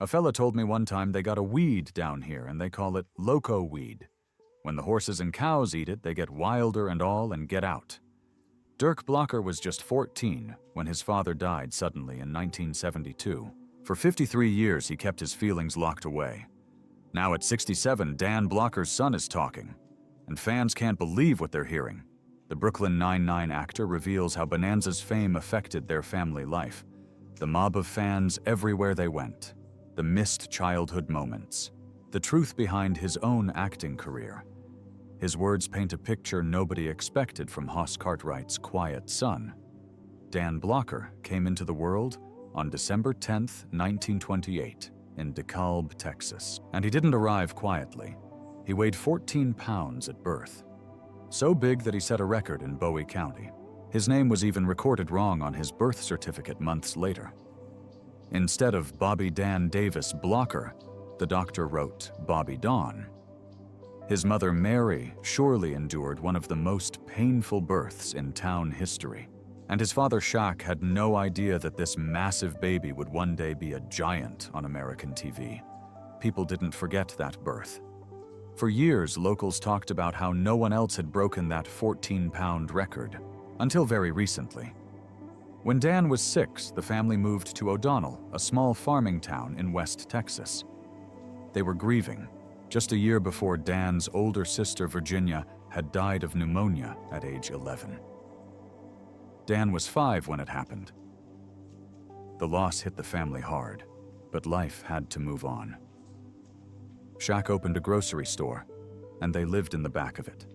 A fella told me one time they got a weed down here and they call it loco weed. When the horses and cows eat it, they get wilder and all and get out. Dirk Blocker was just 14 when his father died suddenly in 1972. For 53 years, he kept his feelings locked away. Now at 67, Dan Blocker's son is talking, and fans can't believe what they're hearing. The Brooklyn Nine-Nine actor reveals how Bonanza's fame affected their family life. The mob of fans everywhere they went. The missed childhood moments. The truth behind his own acting career. His words paint a picture nobody expected from Hoss Cartwright's quiet son. Dan Blocker came into the world on December 10, 1928, in DeKalb, Texas. And he didn't arrive quietly. He weighed 14 pounds at birth. So big that he set a record in Bowie County. His name was even recorded wrong on his birth certificate months later. Instead of Bobby Dan Davis Blocker, the doctor wrote Bobby Dawn. His mother, Mary, surely endured one of the most painful births in town history. And his father, Shaq, had no idea that this massive baby would one day be a giant on American TV. People didn't forget that birth. For years, locals talked about how no one else had broken that 14-pound record, until very recently. When Dan was 6, the family moved to O'Donnell, a small farming town in West Texas. They were grieving, just a year before Dan's older sister, Virginia, had died of pneumonia at age 11. Dan was 5 when it happened. The loss hit the family hard, but life had to move on. Shaq opened a grocery store, and they lived in the back of it.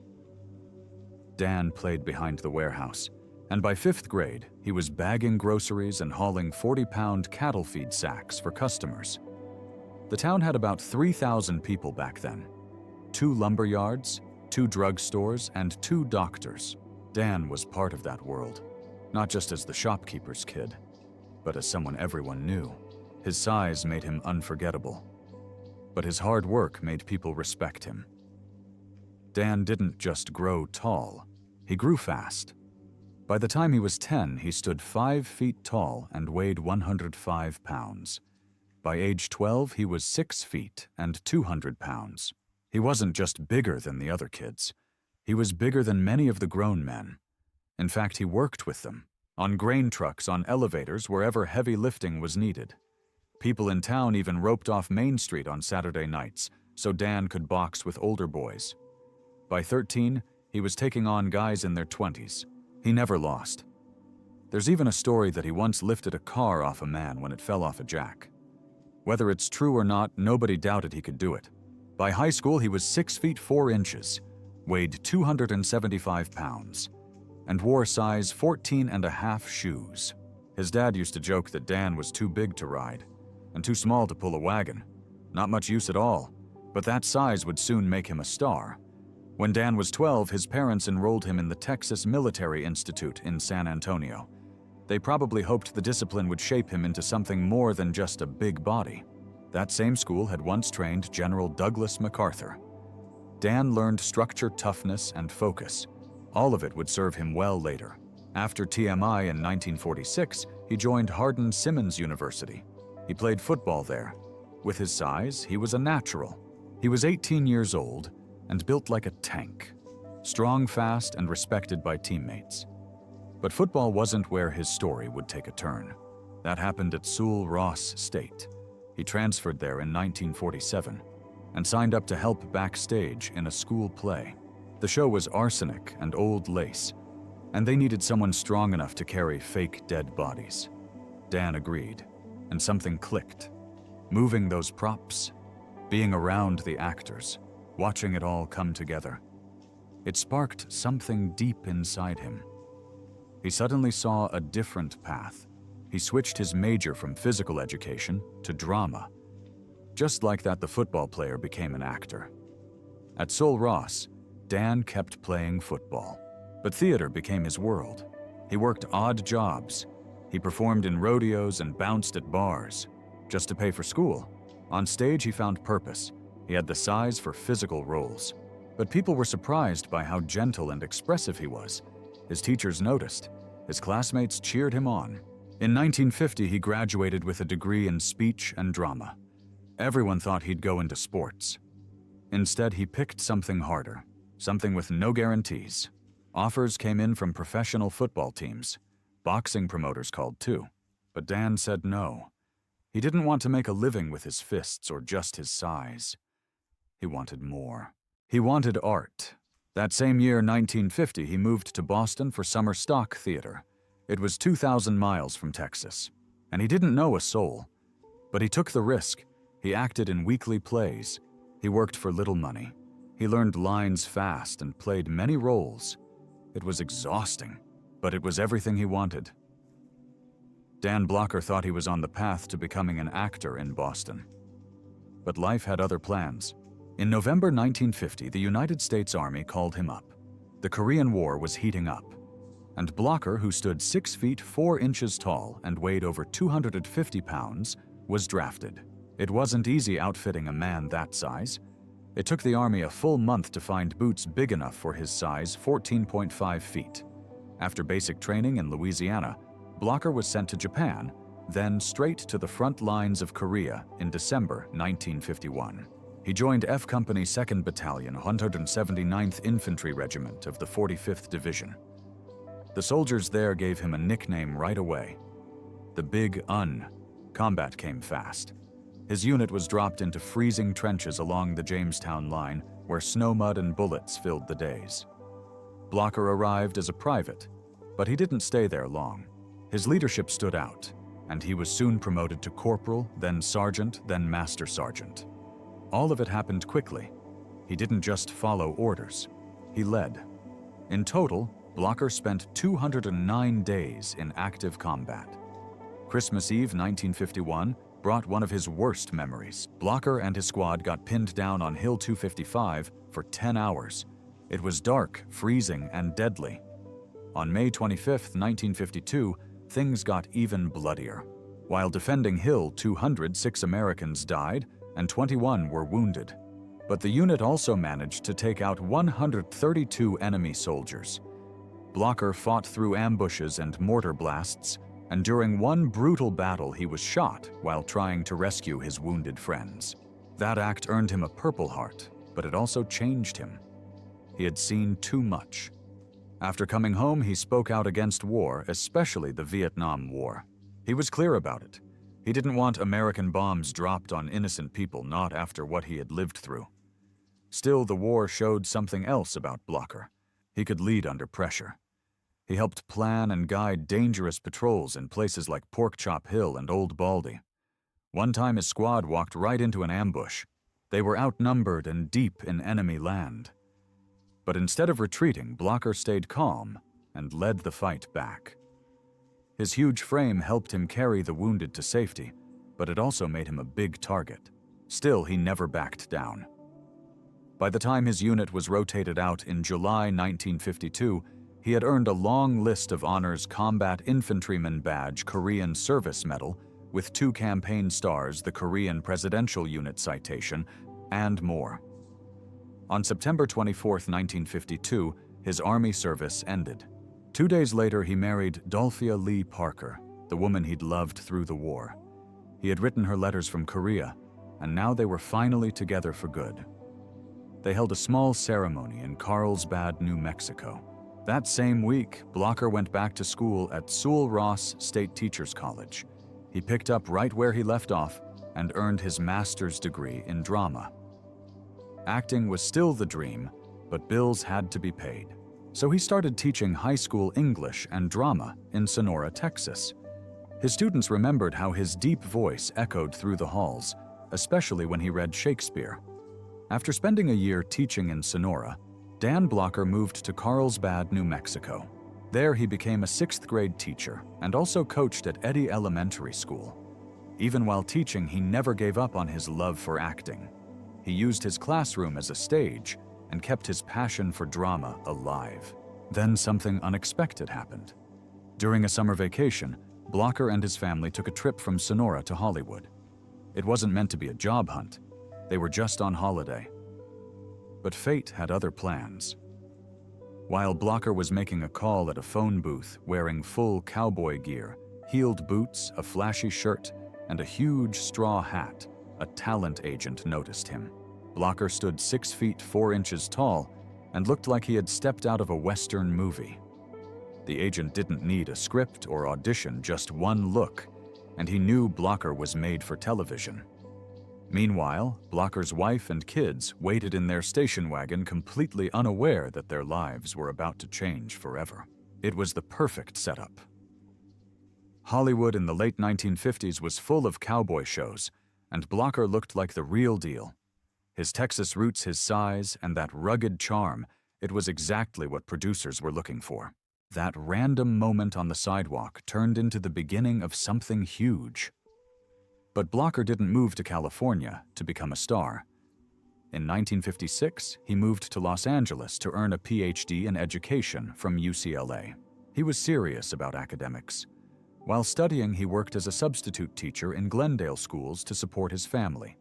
Dan played behind the warehouse, and by 5th grade, he was bagging groceries and hauling 40-pound cattle feed sacks for customers. The town had about 3,000 people back then. 2 lumber yards, 2 drugstores, and 2 doctors. Dan was part of that world, not just as the shopkeeper's kid, but as someone everyone knew. His size made him unforgettable, but his hard work made people respect him. Dan didn't just grow tall, he grew fast. By the time he was 10, he stood 5 feet tall and weighed 105 pounds. By age 12, he was 6 feet and 200 pounds. He wasn't just bigger than the other kids. He was bigger than many of the grown men. In fact, he worked with them, on grain trucks, on elevators, wherever heavy lifting was needed. People in town even roped off Main Street on Saturday nights so Dan could box with older boys. By 13, he was taking on guys in their 20s. He never lost. There's even a story that he once lifted a car off a man when it fell off a jack. Whether it's true or not, nobody doubted he could do it. By high school, he was 6 feet 4 inches, weighed 275 pounds, and wore size 14.5 shoes. His dad used to joke that Dan was too big to ride and too small to pull a wagon. Not much use at all, but that size would soon make him a star. When Dan was 12, his parents enrolled him in the Texas Military Institute in San Antonio. They probably hoped the discipline would shape him into something more than just a big body. That same school had once trained General Douglas MacArthur. Dan learned structure, toughness, and focus. All of it would serve him well later. After TMI in 1946, he joined Hardin-Simmons University. He played football there. With his size, he was a natural. He was 18 years old and built like a tank, strong, fast, and respected by teammates. But football wasn't where his story would take a turn. That happened at Sul Ross State. He transferred there in 1947 and signed up to help backstage in a school play. The show was arsenic and old lace, and they needed someone strong enough to carry fake dead bodies. Dan agreed, and something clicked. Moving those props, being around the actors, watching it all come together. It sparked something deep inside him. He suddenly saw a different path. He switched his major from physical education to drama. Just like that, the football player became an actor. At Sul Ross, Dan kept playing football, but theater became his world. He worked odd jobs. He performed in rodeos and bounced at bars, just to pay for school. On stage, he found purpose. He had the size for physical roles. But people were surprised by how gentle and expressive he was. His teachers noticed. His classmates cheered him on. In 1950, he graduated with a degree in speech and drama. Everyone thought he'd go into sports. Instead, he picked something harder, something with no guarantees. Offers came in from professional football teams. Boxing promoters called too. But Dan said no. He didn't want to make a living with his fists or just his size. He wanted more. He wanted art. That same year, 1950, he moved to Boston for summer stock theater. It was 2,000 miles from Texas, and he didn't know a soul. But he took the risk. He acted in weekly plays. He worked for little money. He learned lines fast and played many roles. It was exhausting, but it was everything he wanted. Dan Blocker thought he was on the path to becoming an actor in Boston. But life had other plans. In November 1950, the United States Army called him up. The Korean War was heating up, and Blocker, who stood 6 feet 4 inches tall and weighed over 250 pounds, was drafted. It wasn't easy outfitting a man that size. It took the Army a full month to find boots big enough for his size, 14.5 feet. After basic training in Louisiana, Blocker was sent to Japan, then straight to the front lines of Korea in December 1951. He joined F Company 2nd Battalion, 179th Infantry Regiment of the 45th Division. The soldiers there gave him a nickname right away, the Big Un. Combat came fast. His unit was dropped into freezing trenches along the Jamestown line, where snow, mud, and bullets filled the days. Blocker arrived as a private, but he didn't stay there long. His leadership stood out, and he was soon promoted to corporal, then sergeant, then master sergeant. All of it happened quickly. He didn't just follow orders, he led. In total, Blocker spent 209 days in active combat. Christmas Eve 1951 brought one of his worst memories. Blocker and his squad got pinned down on Hill 255 for 10 hours. It was dark, freezing, and deadly. On May 25, 1952, things got even bloodier. While defending Hill 200, 6 Americans died and 21 were wounded. But the unit also managed to take out 132 enemy soldiers. Blocker fought through ambushes and mortar blasts, and during one brutal battle he was shot while trying to rescue his wounded friends. That act earned him a Purple Heart, but it also changed him. He had seen too much. After coming home, he spoke out against war, especially the Vietnam War. He was clear about it. He didn't want American bombs dropped on innocent people, not after what he had lived through. Still, the war showed something else about Blocker. He could lead under pressure. He helped plan and guide dangerous patrols in places like Porkchop Hill and Old Baldy. One time his squad walked right into an ambush. They were outnumbered and deep in enemy land. But instead of retreating, Blocker stayed calm and led the fight back. His huge frame helped him carry the wounded to safety, but it also made him a big target. Still, he never backed down. By the time his unit was rotated out in July 1952, he had earned a long list of honors: Combat Infantryman Badge, Korean Service Medal, with 2 campaign stars, the Korean Presidential Unit Citation, and more. On September 24, 1952, his Army service ended. 2 days later, he married Dolphia Lee Parker, the woman he'd loved through the war. He had written her letters from Korea, and now they were finally together for good. They held a small ceremony in Carlsbad, New Mexico. That same week, Blocker went back to school at Sewell Ross State Teachers College. He picked up right where he left off and earned his master's degree in drama. Acting was still the dream, but bills had to be paid. So he started teaching high school English and drama in Sonora, Texas. His students remembered how his deep voice echoed through the halls, especially when he read Shakespeare. After spending a year teaching in Sonora, Dan Blocker moved to Carlsbad, New Mexico. There he became a 6th grade teacher and also coached at Eddy Elementary School. Even while teaching, he never gave up on his love for acting. He used his classroom as a stage and kept his passion for drama alive. Then something unexpected happened. During a summer vacation, Blocker and his family took a trip from Sonora to Hollywood. It wasn't meant to be a job hunt. They were just on holiday. But fate had other plans. While Blocker was making a call at a phone booth wearing full cowboy gear, heeled boots, a flashy shirt, and a huge straw hat, a talent agent noticed him. Blocker stood 6 feet 4 inches tall and looked like he had stepped out of a Western movie. The agent didn't need a script or audition, just one look, and he knew Blocker was made for television. Meanwhile, Blocker's wife and kids waited in their station wagon, completely unaware that their lives were about to change forever. It was the perfect setup. Hollywood in the late 1950s was full of cowboy shows, and Blocker looked like the real deal. His Texas roots, his size, and that rugged charm, it was exactly what producers were looking for. That random moment on the sidewalk turned into the beginning of something huge. But Blocker didn't move to California to become a star. In 1956, he moved to Los Angeles to earn a PhD in education from UCLA. He was serious about academics. While studying, he worked as a substitute teacher in Glendale schools to support his family.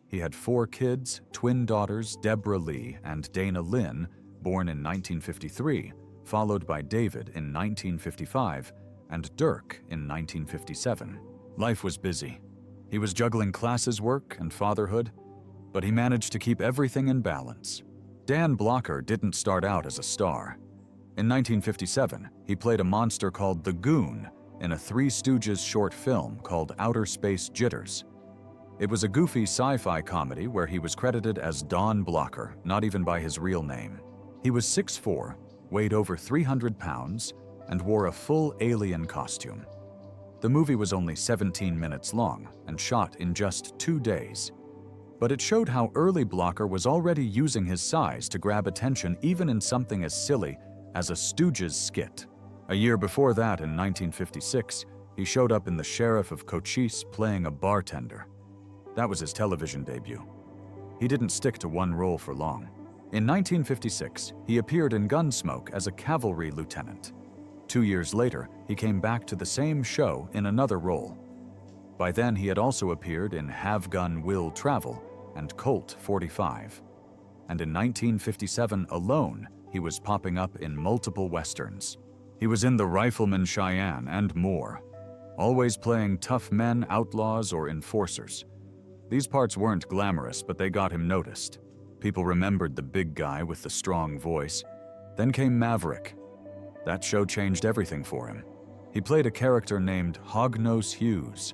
He had 4 kids, twin daughters Deborah Lee and Dana Lynn, born in 1953, followed by David in 1955 and Dirk in 1957. Life was busy. He was juggling classes work and fatherhood, but he managed to keep everything in balance. Dan Blocker didn't start out as a star. In 1957, he played a monster called the Goon in a Three Stooges short film called Outer Space Jitters. It was a goofy sci-fi comedy where he was credited as Don Blocker, not even by his real name. He was 6'4", weighed over 300 pounds, and wore a full alien costume. The movie was only 17 minutes long and shot in just 2 days. But it showed how early Blocker was already using his size to grab attention even in something as silly as a Stooges skit. A year before that, in 1956, he showed up in The Sheriff of Cochise playing a bartender. That was his television debut. He didn't stick to one role for long. In 1956, he appeared in Gunsmoke as a cavalry lieutenant. 2 years later, he came back to the same show in another role. By then, he had also appeared in Have Gun Will Travel and Colt 45. And in 1957 alone, he was popping up in multiple westerns. He was in The Rifleman Cheyenne and more, always playing tough men, outlaws, or enforcers. These parts weren't glamorous, but they got him noticed. People remembered the big guy with the strong voice. Then came Maverick. That show changed everything for him. He played a character named Hognose Hughes.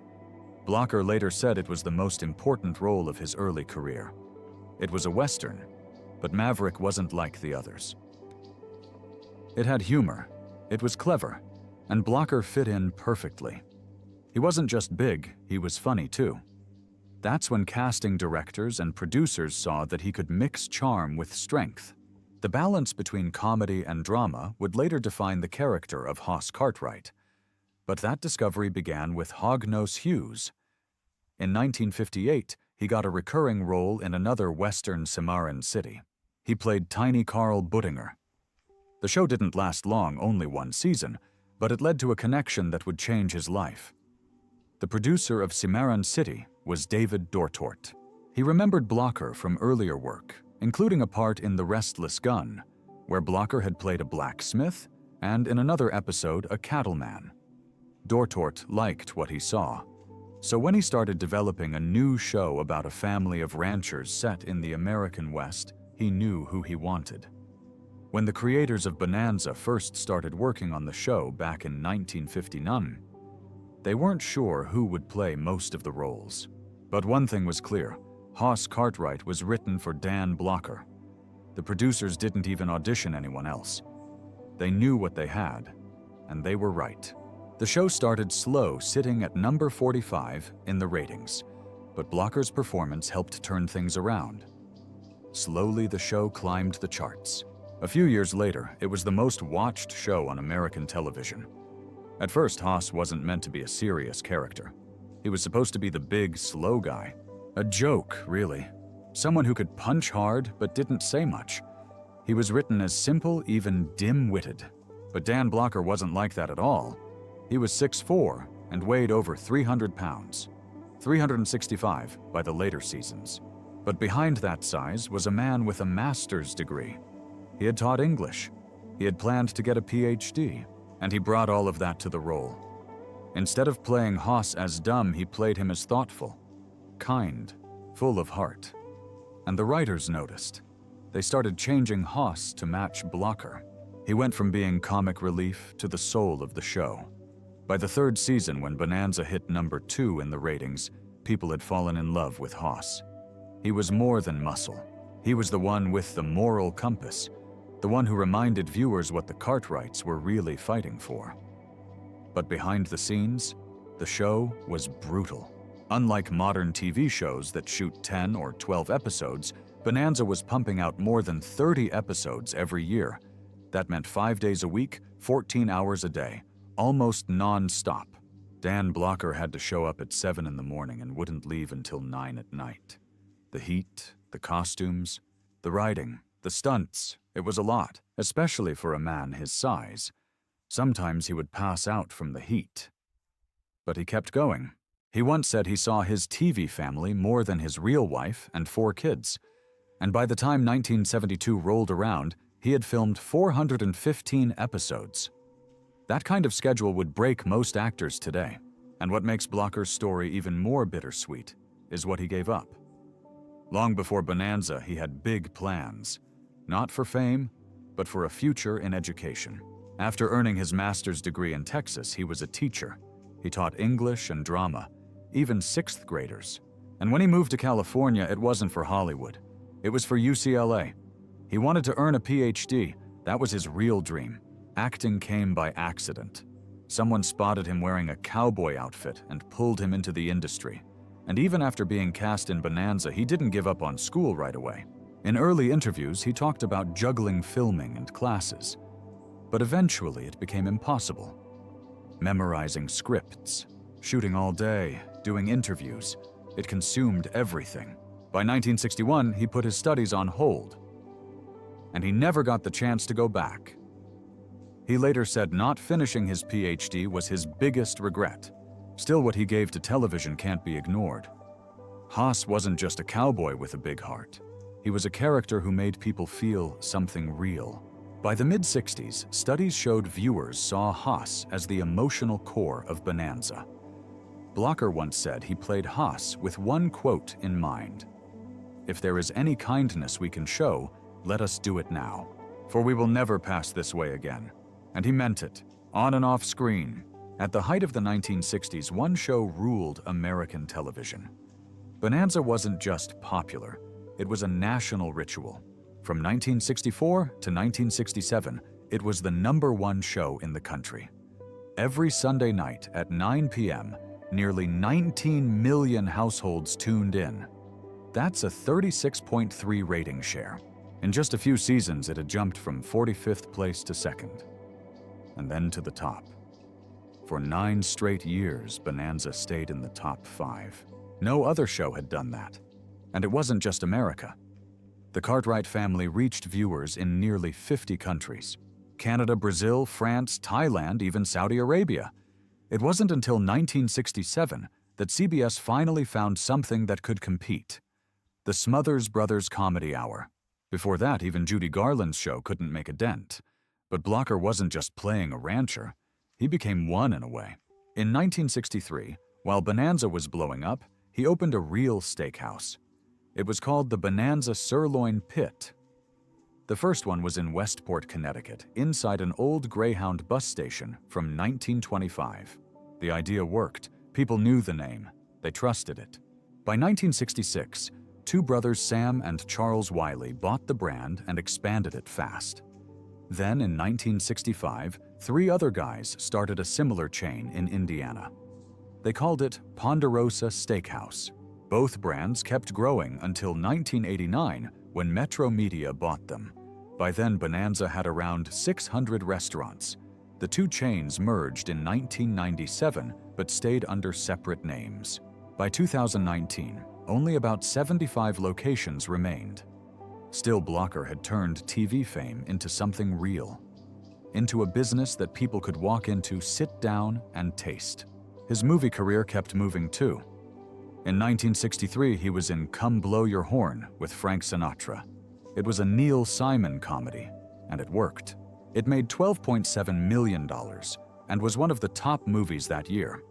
Blocker later said it was the most important role of his early career. It was a Western, but Maverick wasn't like the others. It had humor, it was clever, and Blocker fit in perfectly. He wasn't just big, he was funny too. That's when casting directors and producers saw that he could mix charm with strength. The balance between comedy and drama would later define the character of Hoss Cartwright. But that discovery began with Hognose Hughes. In 1958, he got a recurring role in another Western Cimarron city. He played Tiny Carl Buttinger. The show didn't last long, only 1 season, but it led to a connection that would change his life. The producer of Cimarron City was David Dortort. He remembered Blocker from earlier work, including a part in The Restless Gun, where Blocker had played a blacksmith, and in another episode, a cattleman. Dortort liked what he saw. So when he started developing a new show about a family of ranchers set in the American West, he knew who he wanted. When the creators of Bonanza first started working on the show back in 1959, they weren't sure who would play most of the roles. But one thing was clear: Hoss Cartwright was written for Dan Blocker. The producers didn't even audition anyone else. They knew what they had, and they were right. The show started slow, sitting at number 45 in the ratings, but Blocker's performance helped turn things around. Slowly, the show climbed the charts. A few years later, it was the most watched show on American television. At first, Hoss wasn't meant to be a serious character. He was supposed to be the big, slow guy. A joke, really. Someone who could punch hard but didn't say much. He was written as simple, even dim-witted. But Dan Blocker wasn't like that at all. He was 6'4" and weighed over 300 pounds. 365 by the later seasons. But behind that size was a man with a master's degree. He had taught English. He had planned to get a PhD, and he brought all of that to the role. Instead of playing Hoss as dumb, he played him as thoughtful, kind, full of heart. And the writers noticed. They started changing Haas to match Blocker. He went from being comic relief to the soul of the show. By the third season, when Bonanza hit number 2 in the ratings, people had fallen in love with Haas. He was more than muscle. He was the one with the moral compass, the one who reminded viewers what the Cartwrights were really fighting for. But behind the scenes, the show was brutal. Unlike modern TV shows that shoot 10 or 12 episodes, Bonanza was pumping out more than 30 episodes every year. That meant 5 days a week, 14 hours a day, almost non-stop. Dan Blocker had to show up at 7 in the morning and wouldn't leave until 9 at night. The heat, the costumes, the writing, the stunts, it was a lot, especially for a man his size. Sometimes he would pass out from the heat. But he kept going. He once said he saw his TV family more than his real wife and 4 kids. And by the time 1972 rolled around, he had filmed 415 episodes. That kind of schedule would break most actors today. And what makes Blocker's story even more bittersweet is what he gave up. Long before Bonanza, he had big plans. Not for fame, but for a future in education. After earning his master's degree in Texas, he was a teacher. He taught English and drama, even 6th graders. And when he moved to California, it wasn't for Hollywood. It was for UCLA. He wanted to earn a PhD. That was his real dream. Acting came by accident. Someone spotted him wearing a cowboy outfit and pulled him into the industry. And even after being cast in Bonanza, he didn't give up on school right away. In early interviews, he talked about juggling filming and classes. But eventually, it became impossible. Memorizing scripts, shooting all day, doing interviews, it consumed everything. By 1961, he put his studies on hold. And he never got the chance to go back. He later said not finishing his PhD was his biggest regret. Still, what he gave to television can't be ignored. Haas wasn't just a cowboy with a big heart. He was a character who made people feel something real. By the mid-60s, studies showed viewers saw Haas as the emotional core of Bonanza. Blocker once said he played Haas with one quote in mind: "If there is any kindness we can show, let us do it now, for we will never pass this way again." And he meant it, on and off screen. At the height of the 1960s, one show ruled American television. Bonanza wasn't just popular, it was a national ritual. From 1964 to 1967, it was the #1 show in the country. Every Sunday night at 9 p.m., nearly 19 million households tuned in. That's a 36.3 rating share. In just a few seasons, it had jumped from 45th place to 2nd, and then to the top. For 9 straight years, Bonanza stayed in the top 5. No other show had done that. And it wasn't just America. The Cartwright family reached viewers in nearly 50 countries: Canada, Brazil, France, Thailand, even Saudi Arabia. It wasn't until 1967 that CBS finally found something that could compete: the Smothers Brothers Comedy Hour. Before that, even Judy Garland's show couldn't make a dent. But Blocker wasn't just playing a rancher. He became one in a way. In 1963, while Bonanza was blowing up, he opened a real steakhouse. It was called the Bonanza Sirloin Pit. The first one was in Westport, Connecticut, inside an old Greyhound bus station from 1925. The idea worked. People knew the name. They trusted it. By 1966, 2 brothers Sam and Charles Wiley bought the brand and expanded it fast. Then in 1965, 3 other guys started a similar chain in Indiana. They called it Ponderosa Steakhouse. Both brands kept growing until 1989, when Metro Media bought them. By then, Bonanza had around 600 restaurants. The 2 chains merged in 1997, but stayed under separate names. By 2019, only about 75 locations remained. Still, Blocker had turned TV fame into something real, into a business that people could walk into, sit down, and taste. His movie career kept moving too. In 1963, he was in Come Blow Your Horn with Frank Sinatra. It was a Neil Simon comedy, and it worked. It made $12.7 million and was one of the top movies that year.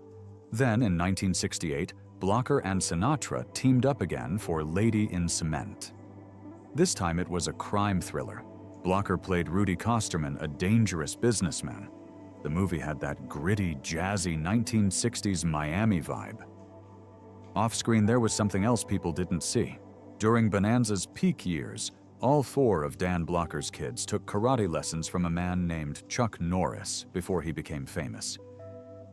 Then, in 1968, Blocker and Sinatra teamed up again for Lady in Cement. This time it was a crime thriller. Blocker played Rudy Kosterman, a dangerous businessman. The movie had that gritty, jazzy 1960s Miami vibe. Off-screen, there was something else people didn't see. During Bonanza's peak years, all 4 of Dan Blocker's kids took karate lessons from a man named Chuck Norris before he became famous.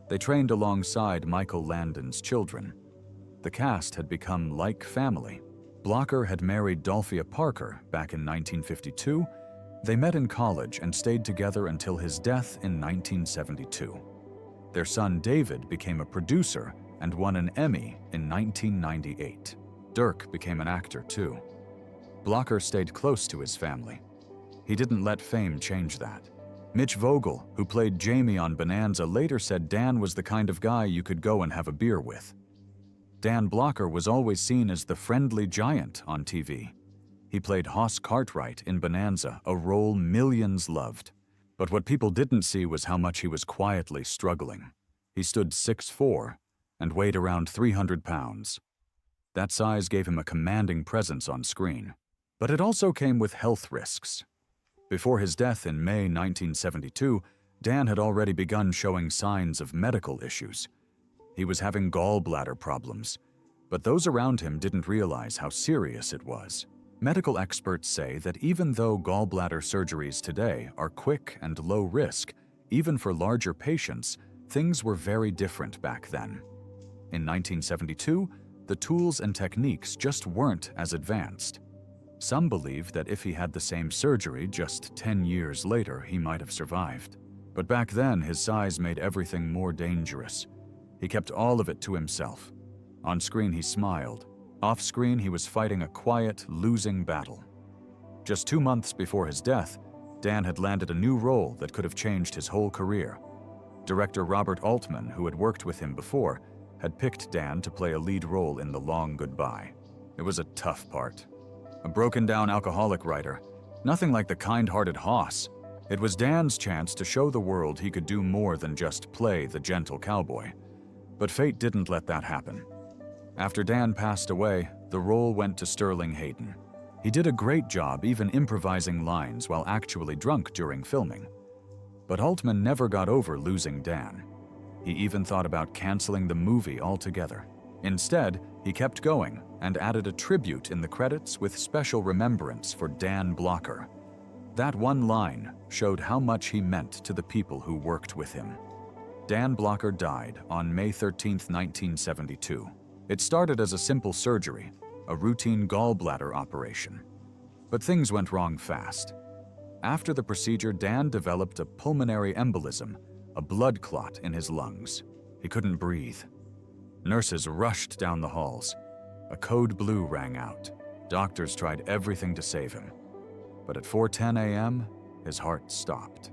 They trained alongside Michael Landon's children. The cast had become like family. Blocker had married Dolphia Parker back in 1952. They met in college and stayed together until his death in 1972. Their son David became a producer and won an Emmy in 1998. Dirk became an actor too. Blocker stayed close to his family. He didn't let fame change that. Mitch Vogel, who played Jamie on Bonanza, later said Dan was the kind of guy you could go and have a beer with. Dan Blocker was always seen as the friendly giant on TV. He played Hoss Cartwright in Bonanza, a role millions loved. But what people didn't see was how much he was quietly struggling. He stood 6'4" and weighed around 300 pounds. That size gave him a commanding presence on screen. But it also came with health risks. Before his death in May 1972, Dan had already begun showing signs of medical issues. He was having gallbladder problems, but those around him didn't realize how serious it was. Medical experts say that even though gallbladder surgeries today are quick and low risk, even for larger patients, things were very different back then. In 1972, the tools and techniques just weren't as advanced. Some believe that if he had the same surgery just 10 years later, he might have survived. But back then, his size made everything more dangerous. He kept all of it to himself. On screen, he smiled. Off screen, he was fighting a quiet, losing battle. Just 2 months before his death, Dan had landed a new role that could have changed his whole career. Director Robert Altman, who had worked with him before, had picked Dan to play a lead role in The Long Goodbye. It was a tough part. A broken-down alcoholic writer, nothing like the kind-hearted Hoss. It was Dan's chance to show the world he could do more than just play the gentle cowboy. But fate didn't let that happen. After Dan passed away, the role went to Sterling Hayden. He did a great job even improvising lines while actually drunk during filming. But Altman never got over losing Dan. He even thought about canceling the movie altogether. Instead, he kept going and added a tribute in the credits with special remembrance for Dan Blocker. That one line showed how much he meant to the people who worked with him. Dan Blocker died on May 13, 1972. It started as a simple surgery, a routine gallbladder operation. But things went wrong fast. After the procedure, Dan developed a pulmonary embolism, a blood clot in his lungs. He couldn't breathe. Nurses rushed down the halls. A code blue rang out. Doctors tried everything to save him. But at 4:10 a.m., his heart stopped.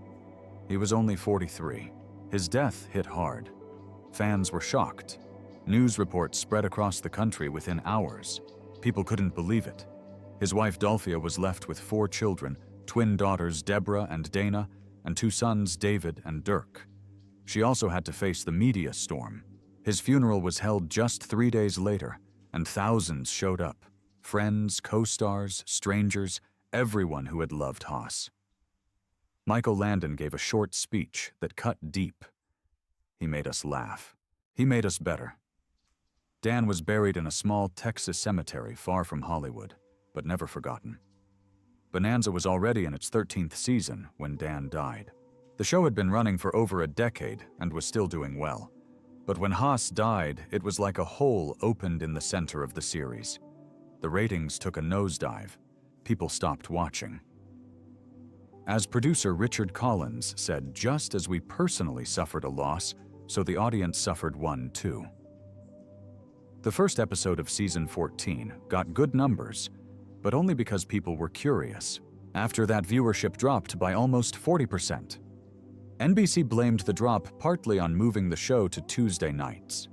He was only 43. His death hit hard. Fans were shocked. News reports spread across the country within hours. People couldn't believe it. His wife Dolphia was left with 4 children, twin daughters Deborah and Dana, and 2 sons David and Dirk. She also had to face the media storm. His funeral was held just 3 days later, and thousands showed up. Friends, co-stars, strangers, everyone who had loved Hoss. Michael Landon gave a short speech that cut deep. He made us laugh. He made us better. Dan was buried in a small Texas cemetery far from Hollywood, but never forgotten. Bonanza was already in its 13th season when Dan died. The show had been running for over a decade and was still doing well. But when Hoss died, it was like a hole opened in the center of the series. The ratings took a nosedive. People stopped watching. As producer Richard Collins said, just as we personally suffered a loss, so the audience suffered one too. The first episode of season 14 got good numbers, but only because people were curious. After that, viewership dropped by almost 40%. NBC blamed the drop partly on moving the show to Tuesday nights.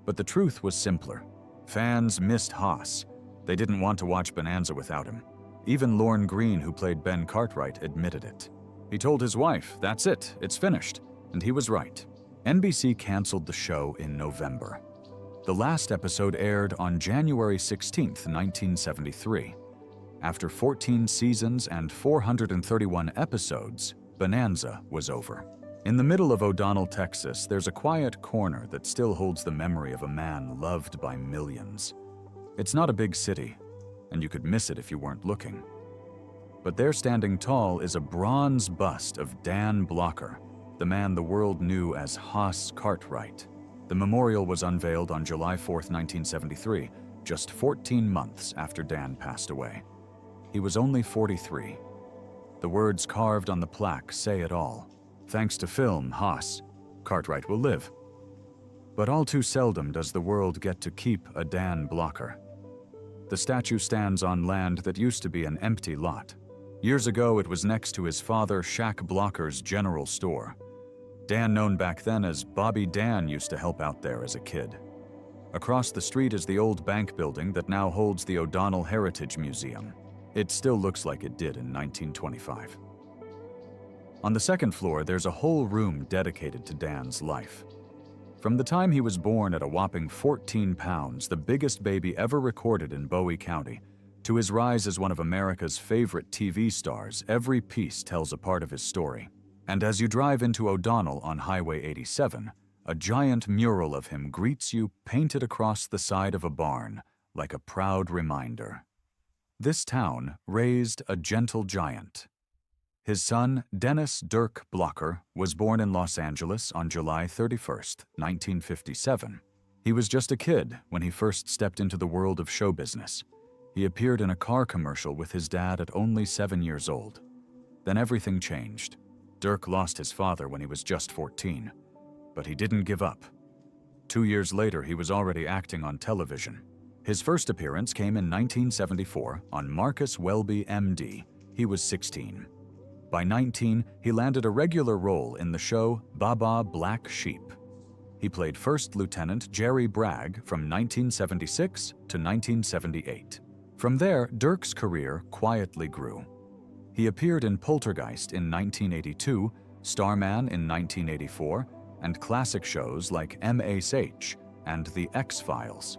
But the truth was simpler. Fans missed Hoss. They didn't want to watch Bonanza without him. Even Lorne Greene, who played Ben Cartwright, admitted it. He told his wife, "That's it, it's finished," and he was right. NBC canceled the show in November. The last episode aired on January 16, 1973. After 14 seasons and 431 episodes, Bonanza was over. In the middle of O'Donnell, Texas, there's a quiet corner that still holds the memory of a man loved by millions. It's not a big city, and you could miss it if you weren't looking. But there standing tall is a bronze bust of Dan Blocker, the man the world knew as Hoss Cartwright. The memorial was unveiled on July 4, 1973, just 14 months after Dan passed away. He was only 43. The words carved on the plaque say it all. Thanks to film, Hoss, Cartwright will live. But all too seldom does the world get to keep a Dan Blocker. The statue stands on land that used to be an empty lot. Years ago, it was next to his father, Shack Blocker's general store. Dan, known back then as Bobby Dan, used to help out there as a kid. Across the street is the old bank building that now holds the O'Donnell Heritage Museum. It still looks like it did in 1925. On the second floor, there's a whole room dedicated to Dan's life. From the time he was born at a whopping 14 pounds, the biggest baby ever recorded in Bowie County, to his rise as one of America's favorite TV stars, every piece tells a part of his story. And as you drive into O'Donnell on Highway 87, a giant mural of him greets you painted across the side of a barn, like a proud reminder. This town raised a gentle giant. His son, Dennis Dirk Blocker, was born in Los Angeles on July 31, 1957. He was just a kid when he first stepped into the world of show business. He appeared in a car commercial with his dad at only 7 years old. Then everything changed. Dirk lost his father when he was just 14, but he didn't give up. 2 years later, he was already acting on television. His first appearance came in 1974 on Marcus Welby, MD. He was 16. By 19, he landed a regular role in the show Baba Black Sheep. He played First Lieutenant Jerry Bragg from 1976 to 1978. From there, Dirk's career quietly grew. He appeared in Poltergeist in 1982, Starman in 1984, and classic shows like MASH and The X-Files.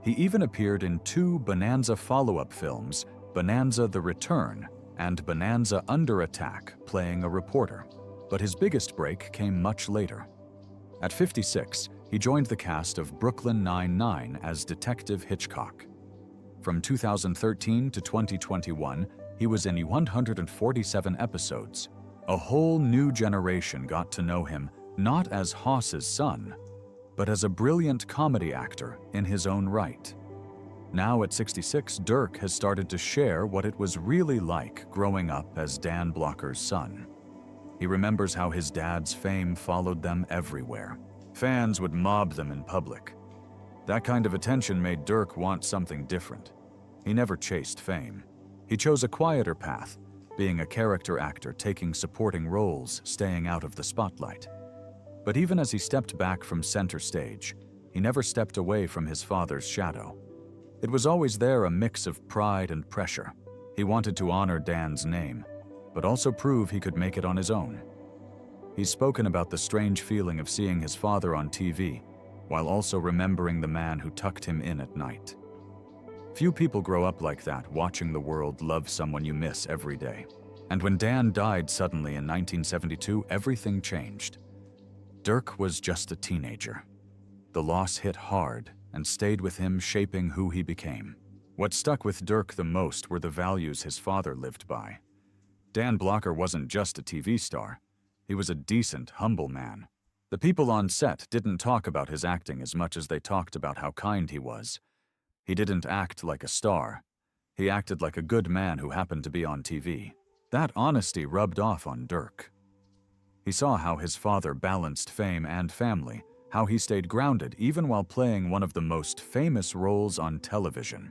He even appeared in 2 Bonanza follow-up films, Bonanza: The Return and Bonanza: Under Attack, playing a reporter. But his biggest break came much later. At 56, he joined the cast of Brooklyn Nine-Nine as Detective Hitchcock. From 2013 to 2021, he was in 147 episodes. A whole new generation got to know him not as Hoss's son, but as a brilliant comedy actor in his own right. Now at 66, Dirk has started to share what it was really like growing up as Dan Blocker's son. He remembers how his dad's fame followed them everywhere. Fans would mob them in public. That kind of attention made Dirk want something different. He never chased fame. He chose a quieter path, being a character actor, taking supporting roles, staying out of the spotlight. But even as he stepped back from center stage, he never stepped away from his father's shadow. It was always there, a mix of pride and pressure. He wanted to honor Dan's name, but also prove he could make it on his own. He's spoken about the strange feeling of seeing his father on TV, while also remembering the man who tucked him in at night. Few people grow up like that, watching the world love someone you miss every day. And when Dan died suddenly in 1972, everything changed. Dirk was just a teenager. The loss hit hard and stayed with him, shaping who he became. What stuck with Dirk the most were the values his father lived by. Dan Blocker wasn't just a TV star. He was a decent, humble man. The people on set didn't talk about his acting as much as they talked about how kind he was. He didn't act like a star. He acted like a good man who happened to be on TV. That honesty rubbed off on Dirk. He saw how his father balanced fame and family, how he stayed grounded even while playing one of the most famous roles on television.